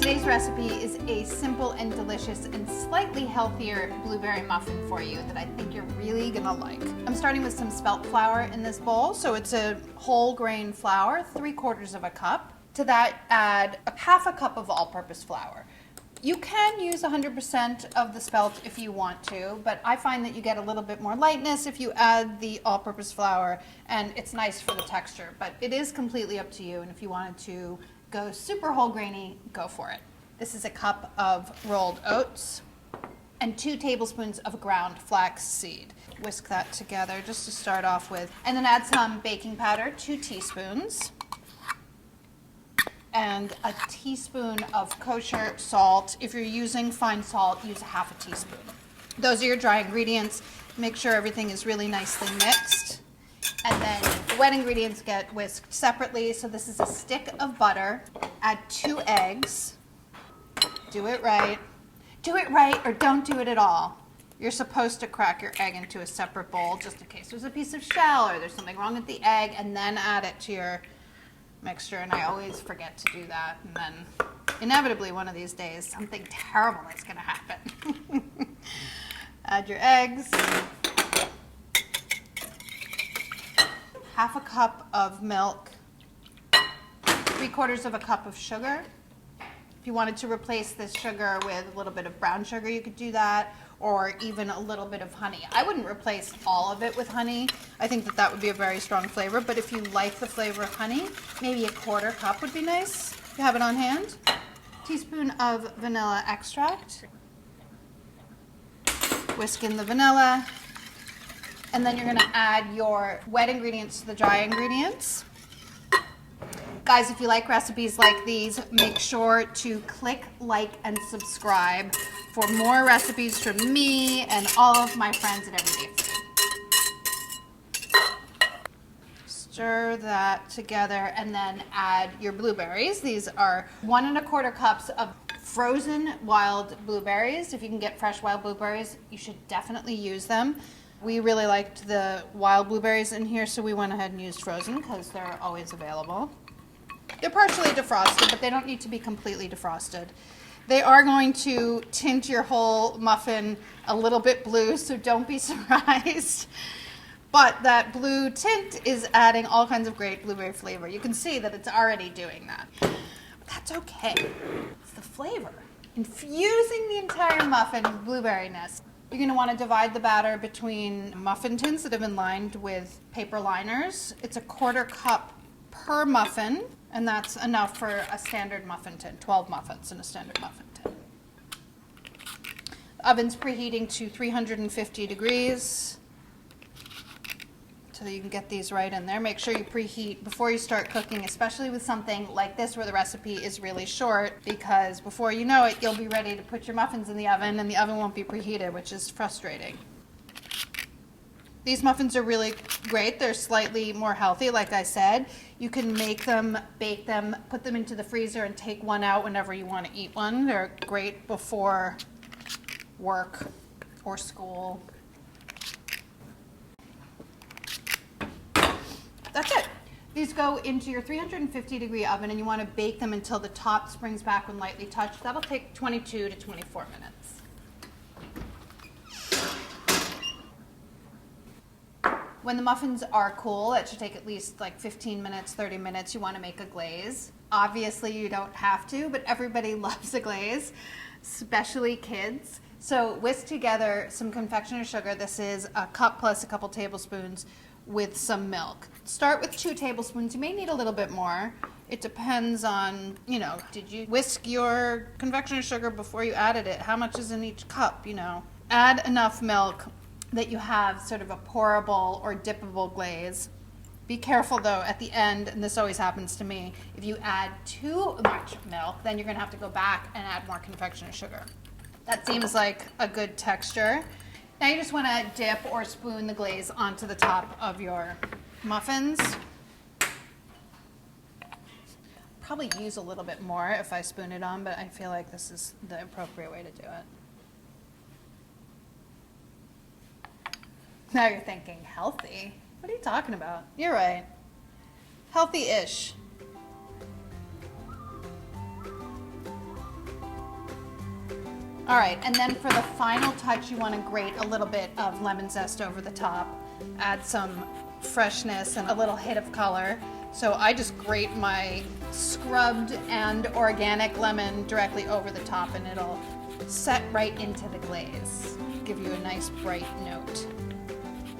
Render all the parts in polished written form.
Today's recipe is a simple and delicious and slightly healthier blueberry muffin for you that I think you're really gonna like. I'm starting with some spelt flour in this bowl, so it's a whole grain flour, 3/4 of a cup. To that, add half a cup of all-purpose flour. You can use 100% of the spelt if you want to, but I find that you get a little bit more lightness if you add the all-purpose flour, and it's nice for the texture, but it is completely up to you, and if you wanted to go super whole grainy, go for it. This is a cup of rolled oats and 2 tablespoons of ground flax seed. Whisk that together just to start off with, and then add some baking powder, 2 teaspoons. And a teaspoon of kosher salt. If you're using fine salt, use ½ teaspoon. Those are your dry ingredients. Make sure everything is really nicely mixed. And then the wet ingredients get whisked separately. So this is a stick of butter. Add 2 eggs. Do it right. Do it right or don't do it at all. You're supposed to crack your egg into a separate bowl just in case there's a piece of shell or there's something wrong with the egg, and then add it to your mixture, and I always forget to do that, and then inevitably one of these days something terrible is going to happen. Add your eggs, ½ a cup of milk, 3/4 of a cup of sugar. If you wanted to replace this sugar with a little bit of brown sugar, you could do that, or even a little bit of honey. I wouldn't replace all of it with honey. I think that that would be a very strong flavor, but if you like the flavor of honey, maybe a 1/4 cup would be nice if you have it on hand. Teaspoon of vanilla extract. Whisk in the vanilla, and then you're gonna add your wet ingredients to the dry ingredients. Guys, if you like recipes like these, make sure to click like and subscribe for more recipes from me and all of my friends at Everyday Food. Stir that together and then add your blueberries. These are 1 1/4 cups of frozen wild blueberries. If you can get fresh wild blueberries, you should definitely use them. We really liked the wild blueberries in here, so we went ahead and used frozen because they're always available. They're partially defrosted, but they don't need to be completely defrosted. They are going to tint your whole muffin a little bit blue, so don't be surprised. But that blue tint is adding all kinds of great blueberry flavor. You can see that it's already doing that. But that's okay. It's the flavor. Infusing the entire muffin with blueberryness. You're going to want to divide the batter between muffin tins that have been lined with paper liners. It's a 1/4 cup per muffin, and that's enough for a standard muffin tin, 12 muffins in a standard muffin tin. The oven's preheating to 350 degrees so that you can get these right in there. Make sure you preheat before you start cooking, especially with something like this where the recipe is really short, because before you know it, you'll be ready to put your muffins in the oven and the oven won't be preheated, which is frustrating. These muffins are really great. They're slightly more healthy, like I said. You can make them, bake them, put them into the freezer, and take one out whenever you want to eat one. They're great before work or school. That's it. These go into your 350-degree oven, and you want to bake them until the top springs back when lightly touched. That'll take 22 to 24 minutes. When the muffins are cool, it should take at least like 15 minutes, 30 minutes. You want to make a glaze. Obviously, you don't have to, but everybody loves a glaze, especially kids. So whisk together some confectioner sugar. This is a cup plus a couple tablespoons with some milk. Start with 2 tablespoons. You may need a little bit more. It depends on, did you whisk your confectioner sugar before you added it? How much is in each cup, Add enough milk that you have sort of a pourable or dippable glaze. Be careful though at the end, and this always happens to me, if you add too much milk, then you're gonna have to go back and add more confectioner sugar. That seems like a good texture. Now you just wanna dip or spoon the glaze onto the top of your muffins. Probably use a little bit more if I spoon it on, but I feel like this is the appropriate way to do it. Now you're thinking, healthy? What are you talking about? You're right. Healthy-ish. All right, and then for the final touch, you want to grate a little bit of lemon zest over the top, add some freshness and a little hit of color. So I just grate my scrubbed and organic lemon directly over the top, and it'll set right into the glaze. Give you a nice bright note.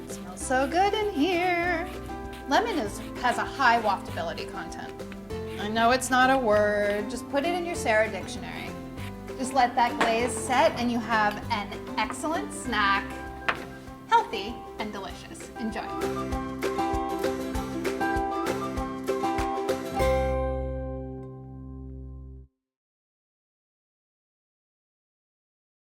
It smells so good in here. Lemon has a high waftability content. I know it's not a word, just put it in your Sarah dictionary. Just let that glaze set and you have an excellent snack, healthy and delicious. Enjoy.